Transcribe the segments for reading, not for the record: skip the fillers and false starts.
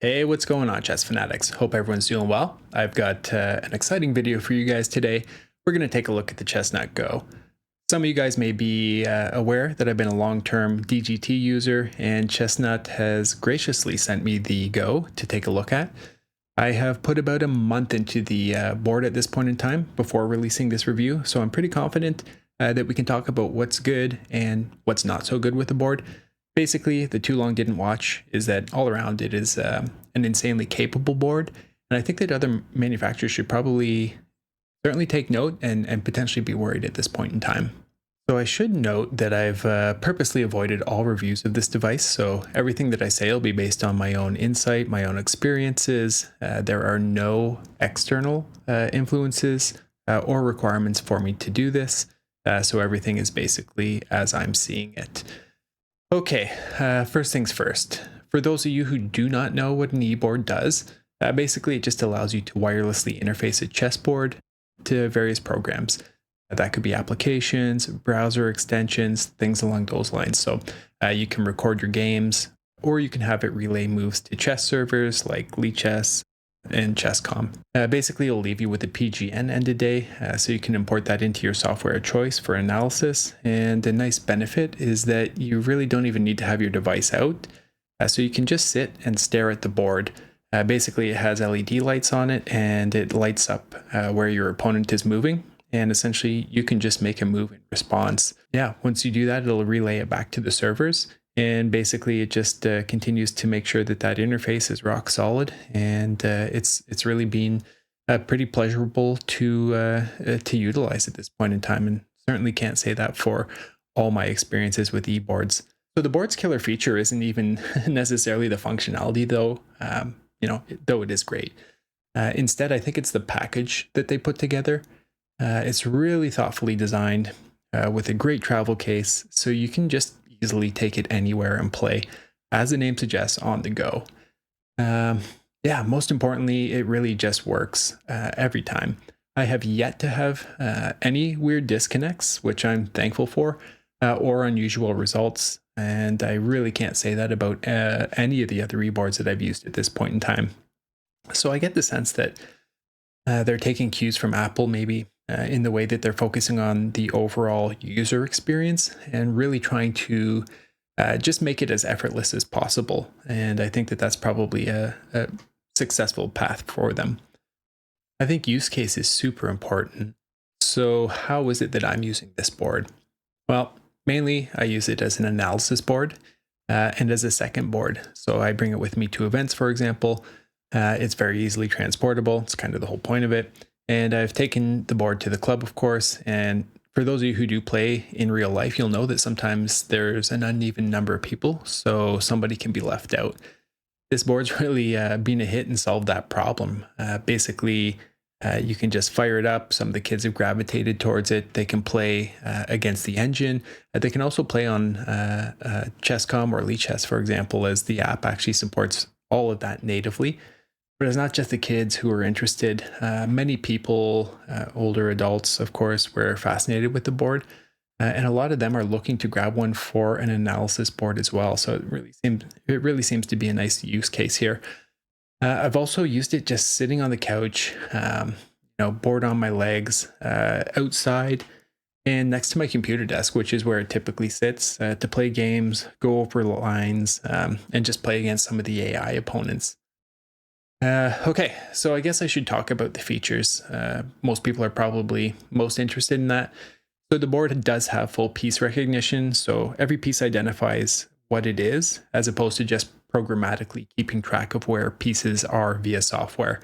Hey, what's going on, chess fanatics? Hope everyone's doing well. I've got an exciting video for you guys today. We're going to take a look at the Chessnut Go. Some of you guys may be aware that I've been a long-term DGT user, and Chessnut has graciously sent me the Go to take a look at. I have put about a month into the board at this point in time before releasing this review, so I'm pretty confident that we can talk about what's good and what's not so good with the board. Basically, the too long didn't watch is that all around it is an insanely capable board, and I think that other manufacturers should probably certainly take note and potentially be worried at this point in time. So I should note that I've purposely avoided all reviews of this device, so everything that I say will be based on my own insight, my own experiences. There are no external influences or requirements for me to do this, so everything is basically as I'm seeing it. Okay, first things first. For those of you who do not know what an e-board does, basically it just allows you to wirelessly interface a chessboard to various programs. That could be applications, browser extensions, things along those lines. So you can record your games, or you can have it relay moves to chess servers like Lichess and Chess.com. Basically, it'll leave you with a PGN end of day, so you can import that into your software of choice for analysis. And a nice benefit is that you really don't even need to have your device out, so you can just sit and stare at the board. Basically, it has LED lights on it, and it lights up where your opponent is moving. And essentially, you can just make a move in response. Yeah, once you do that, it'll relay it back to the servers. And basically, it just continues to make sure that that interface is rock solid. And it's really been pretty pleasurable to utilize at this point in time. And certainly can't say that for all my experiences with e-boards. So the board's killer feature isn't even necessarily the functionality, though. Though it is great. Instead, I think it's the package that they put together. It's really thoughtfully designed with a great travel case, so you can just easily take it anywhere and play, as the name suggests, on the go. Most importantly, it really just works every time. I have yet to have any weird disconnects, which I'm thankful for, or unusual results, and I really can't say that about any of the other e-boards that I've used at this point in time. So I get the sense that they're taking cues from Apple, maybe in the way that they're focusing on the overall user experience and really trying to just make it as effortless as possible. And I think that that's probably a successful path for them. I think use case is super important. So how is it that I'm using this board? Well, mainly I use it as an analysis board and as a second board. So I bring it with me to events, for example. It's very easily transportable. It's kind of the whole point of it. And I've taken the board to the club, of course. And for those of you who do play in real life, you'll know that sometimes there's an uneven number of people, so somebody can be left out. This board's really been a hit and solved that problem. Basically, you can just fire it up. Some of the kids have gravitated towards it. They can play against the engine. They can also play on Chess.com or Lichess, for example, as the app actually supports all of that natively. But it's not just the kids who are interested. Many people, older adults, of course, were fascinated with the board. And a lot of them are looking to grab one for an analysis board as well. So it really seems to be a nice use case here. I've also used it just sitting on the couch, board on my legs, outside, and next to my computer desk, which is where it typically sits, to play games, go over lines, and just play against some of the AI opponents. Okay, so I guess I should talk about the features. Most people are probably most interested in that. So the board does have full piece recognition, so every piece identifies what it is, as opposed to just programmatically keeping track of where pieces are via software.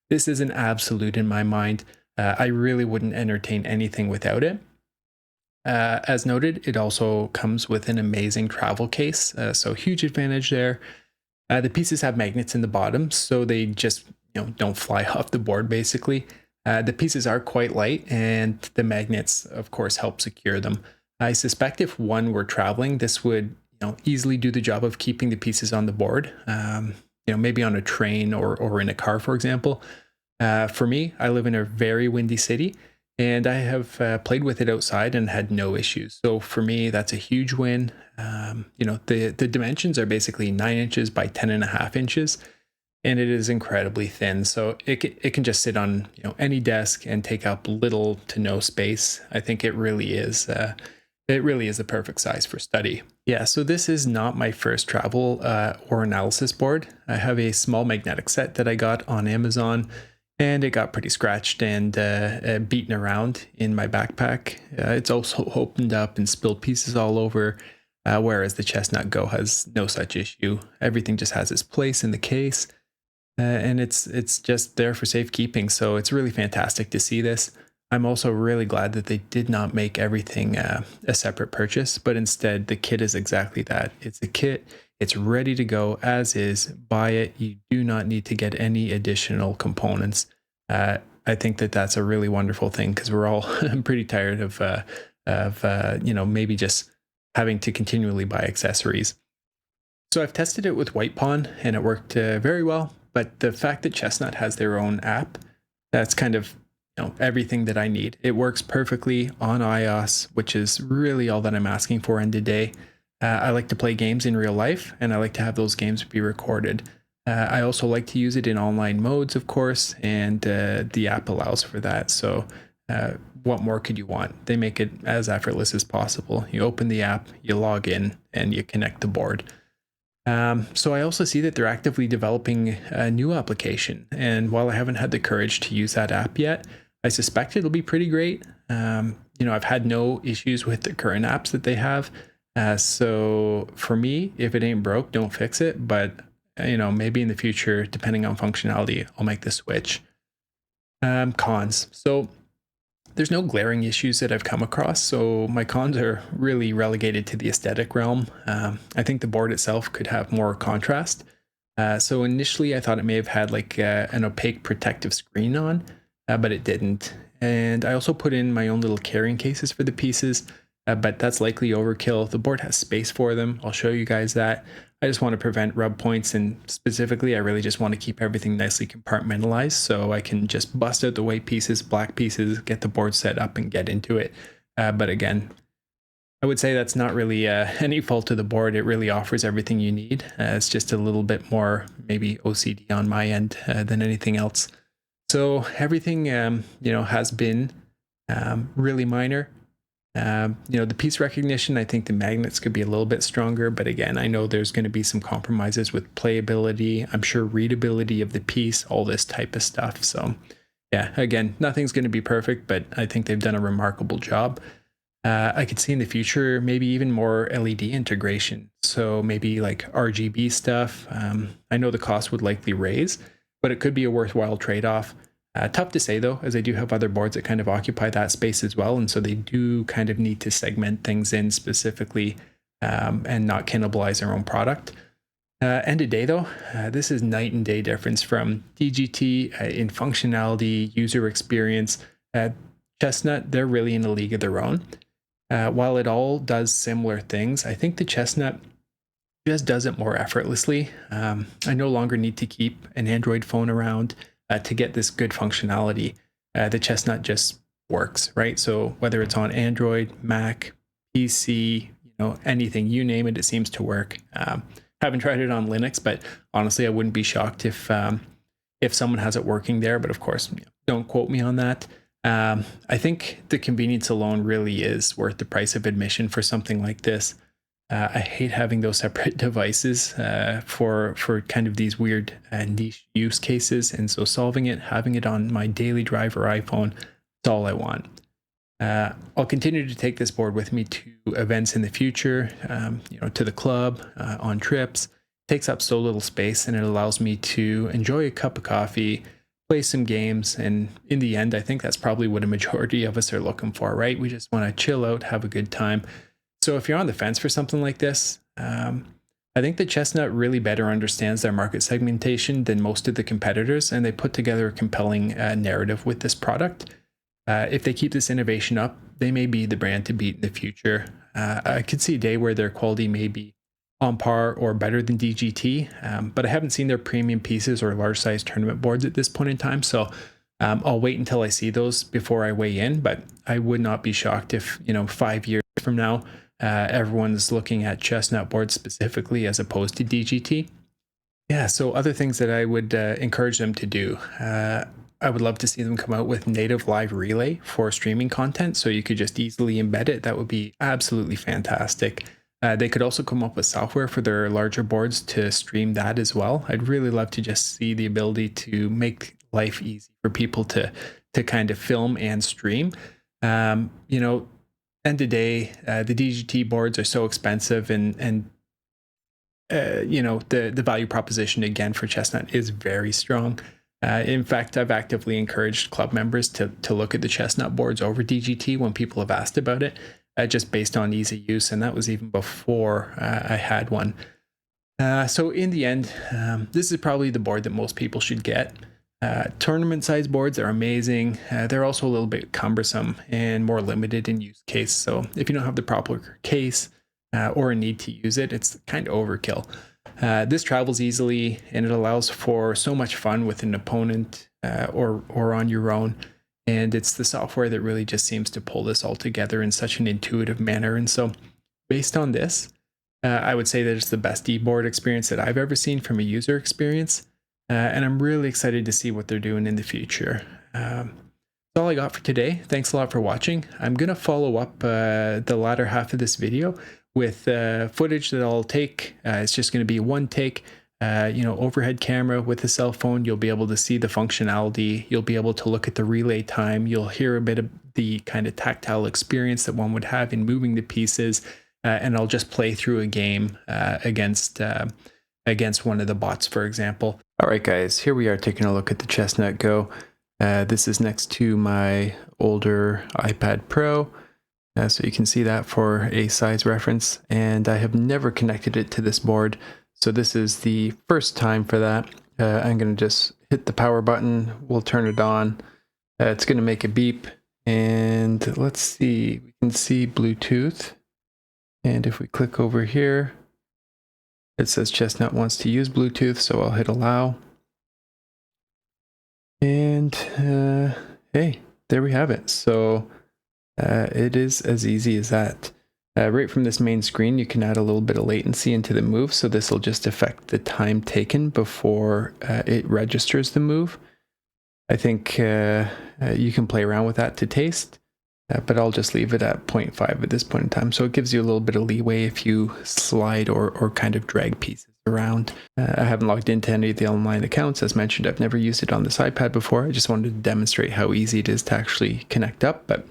This is an absolute in my mind. I really wouldn't entertain anything without it. As noted, it also comes with an amazing travel case, so huge advantage there. The pieces have magnets in the bottom, so they just don't fly off the board, basically. The pieces are quite light, and the magnets, of course, help secure them. I suspect if one were traveling, this would easily do the job of keeping the pieces on the board, maybe on a train or in a car, for example. For me, I live in a very windy city, and I have played with it outside and had no issues. So for me, that's a huge win. The dimensions are basically 9 inches by 10.5 inches. and it is incredibly thin. So it can just sit on any desk and take up little to no space. I think it really is. It really is the perfect size for study. Yeah, so this is not my first travel or analysis board. I have a small magnetic set that I got on Amazon, and it got pretty scratched and beaten around in my backpack. It's also opened up and spilled pieces all over, whereas the Chessnut Go has no such issue. Everything just has its place in the case, and it's just there for safekeeping. So it's really fantastic to see this. I'm also really glad that they did not make everything a separate purchase, but instead the kit is exactly that. It's a kit. It's ready to go as is. Buy it. You do not need to get any additional components. I think that that's a really wonderful thing because we're all pretty tired of maybe just having to continually buy accessories. So I've tested it with White Pawn and it worked very well. But the fact that Chessnut has their own app, that's kind of everything that I need. It works perfectly on iOS, which is really all that I'm asking for in today. I like to play games in real life, and I like to have those games be recorded. I also like to use it in online modes, of course, and the app allows for that. So what more could you want? They make it as effortless as possible. You open the app, you log in, and you connect the board. So I also see that they're actively developing a new application. And while I haven't had the courage to use that app yet, I suspect it'll be pretty great. I've had no issues with the current apps that they have. So for me, if it ain't broke, don't fix it. But, maybe in the future, depending on functionality, I'll make the switch. Cons. So there's no glaring issues that I've come across, so my cons are really relegated to the aesthetic realm. I think the board itself could have more contrast. So initially I thought it may have had like an opaque protective screen on, but it didn't. And I also put in my own little carrying cases for the pieces, but that's likely overkill. The board has space for them. I'll show you guys that. I just want to prevent rub points, and specifically I really just want to keep everything nicely compartmentalized so I can just bust out the white pieces, black pieces, get the board set up and get into it. But again, I would say that's not really any fault to the board. It really offers everything you need. It's just a little bit more maybe OCD on my end than anything else. So everything has been really minor. The piece recognition, I think the magnets could be a little bit stronger, but again, I know there's going to be some compromises with playability, I'm sure readability of the piece, all this type of stuff. So yeah, again, nothing's going to be perfect, but I think they've done a remarkable job. I could see in the future maybe even more LED integration. So maybe like RGB stuff. I know the cost would likely raise, but it could be a worthwhile trade-off. Tough to say though, as I do have other boards that kind of occupy that space as well, and so they do kind of need to segment things in specifically and not cannibalize their own product. End of day though, this is night and day difference from DGT in functionality, user experience. Chessnut, they're really in a league of their own. While it all does similar things, I think the Chessnut just does it more effortlessly. I no longer need to keep an Android phone around to get this good functionality. The Chessnut just works, right? So whether it's on Android, Mac, PC, anything, you name it, it seems to work. Haven't tried it on Linux, but honestly, I wouldn't be shocked if someone has it working there. But of course, don't quote me on that. I think the convenience alone really is worth the price of admission for something like this. I hate having those separate devices for kind of these weird niche use cases, and so solving it, having it on my daily driver iPhone, that's all I want. I'll continue to take this board with me to events in the future, to the club, on trips. It takes up so little space, and it allows me to enjoy a cup of coffee, play some games, and in the end, I think that's probably what a majority of us are looking for, right? We just want to chill out, have a good time. So if you're on the fence for something like this, I think the Chessnut really better understands their market segmentation than most of the competitors, and they put together a compelling narrative with this product. If they keep this innovation up, they may be the brand to beat in the future. I could see a day where their quality may be on par or better than DGT, but I haven't seen their premium pieces or large size tournament boards at this point in time. So I'll wait until I see those before I weigh in, but I would not be shocked if, 5 years from now, everyone's looking at Chessnut boards specifically as opposed to DGT. Yeah, so other things that I would encourage them to do. I would love to see them come out with native live relay for streaming content, so you could just easily embed it. That would be absolutely fantastic. They could also come up with software for their larger boards to stream that as well. I'd really love to just see the ability to make life easy for people to kind of film and stream. You know, end of day, the DGT boards are so expensive, and you know, the value proposition again for Chestnut is very strong. In fact, I've actively encouraged club members to look at the Chestnut boards over DGT when people have asked about it, just based on easy use, and that was even before I had one. So in the end, this is probably the board that most people should get. Tournament size boards are amazing. They're also a little bit cumbersome and more limited in use case. So if you don't have the proper case or a need to use it, it's kind of overkill. This travels easily and it allows for so much fun with an opponent or on your own. And it's the software that really just seems to pull this all together in such an intuitive manner. And so based on this, I would say that it's the best e-board experience that I've ever seen from a user experience. And I'm really excited to see what they're doing in the future. That's all I got for today. Thanks a lot for watching. I'm going to follow up the latter half of this video with footage that I'll take. It's just going to be one take, you know, overhead camera with a cell phone. You'll be able to see the functionality. You'll be able to look at the relay time. You'll hear a bit of the kind of tactile experience that one would have in moving the pieces. And I'll just play through a game against one of the bots, for example. All right, guys, here we are taking a look at the Chessnut Go. This is next to my older iPad Pro, so you can see that for a size reference. And I have never connected it to this board, so this is the first time for that. I'm going to just hit the power button. We'll turn it on. It's going to make a beep, and let's see. We can see Bluetooth. And if we click over here, it says Chestnut wants to use Bluetooth, so I'll hit allow. And hey, there we have it. So it is as easy as that. Right from this main screen, you can add a little bit of latency into the move. So this will just affect the time taken before it registers the move. I think you can play around with that to taste. But I'll just leave it at 0.5 at this point in time. So it gives you a little bit of leeway if you slide or kind of drag pieces around. I haven't logged into any of the online accounts. As mentioned, I've never used it on this iPad before. I just wanted to demonstrate how easy it is to actually connect up. But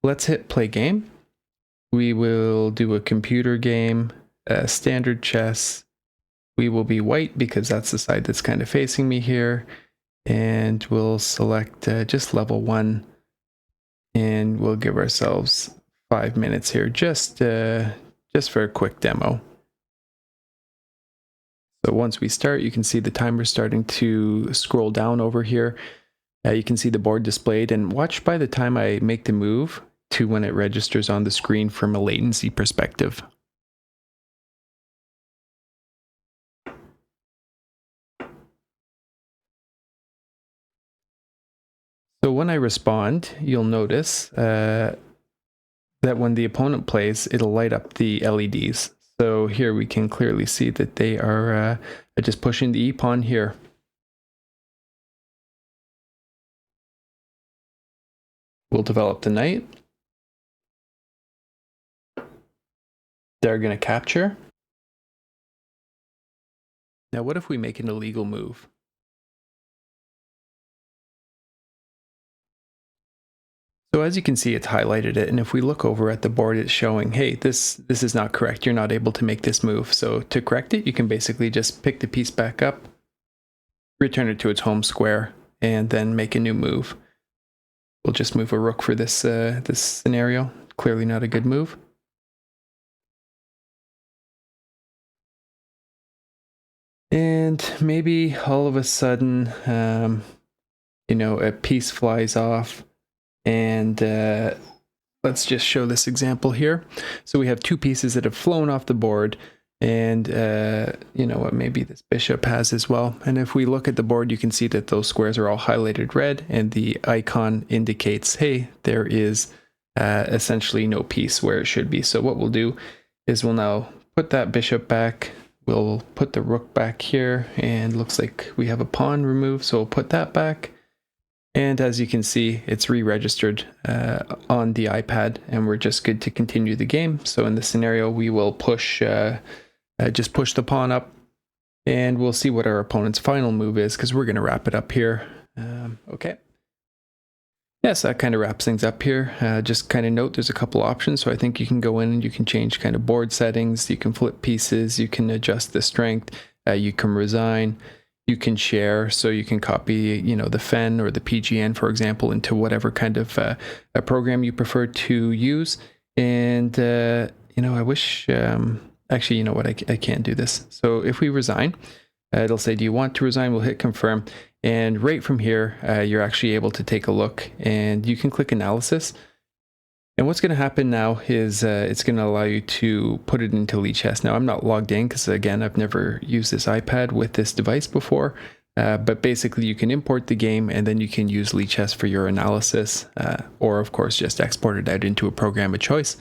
let's hit play game. We will do a computer game, standard chess. We will be white because that's the side that's kind of facing me here. And we'll select just level 1. And we'll give ourselves 5 minutes here just for a quick demo. So once we start, you can see the timer starting to scroll down over here. You can see the board displayed, and watch by the time I make the move to when it registers on the screen from a latency perspective. So when I respond, you'll notice that when the opponent plays, it'll light up the LEDs. So here we can clearly see that they are just pushing the E-pawn here. We'll develop the knight. They're going to capture. Now what if we make an illegal move? So as you can see, it's highlighted it, and if we look over at the board, it's showing, hey, this is not correct. You're not able to make this move. So to correct it, you can basically just pick the piece back up, return it to its home square, and then make a new move. We'll just move a rook for this this scenario. Clearly not a good move. And maybe all of a sudden, you know, a piece flies off. And let's just show this example here. So we have 2 pieces that have flown off the board, and you know what, maybe this bishop has as well. And if we look at the board, you can see that those squares are all highlighted red, and the icon indicates, hey, there is essentially no piece where it should be. So what we'll do is we'll now put that bishop back. we'll put the rook back here, and looks like we have a pawn removed, so we'll put that back. And as you can see, it's re-registered on the iPad, and we're just good to continue the game. So in this scenario, we will push, just push the pawn up, and we'll see what our opponent's final move is, because we're going to wrap it up here. Okay. Yes, that kind of wraps things up here. Just kind of note there's a couple options, so I think you can go in and you can change kind of board settings, you can flip pieces, you can adjust the strength, you can resign. You can share, so you can copy, the FEN or the PGN, for example, into whatever kind of a program you prefer to use. And, I wish, actually, you know what, I can't do this. So if we resign, it'll say, do you want to resign? We'll hit confirm. And right from here, you're actually able to take a look, and you can click analysis. And what's going to happen now is it's going to allow you to put it into Lichess. Now, I'm not logged in because, again, I've never used this iPad with this device before. But basically, you can import the game, and then you can use Lichess for your analysis, or, of course, just export it out into a program of choice.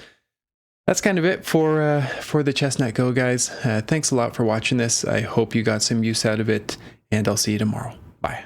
That's kind of it for the Chessnut Go, guys. Thanks a lot for watching this. I hope you got some use out of it, and I'll see you tomorrow. Bye.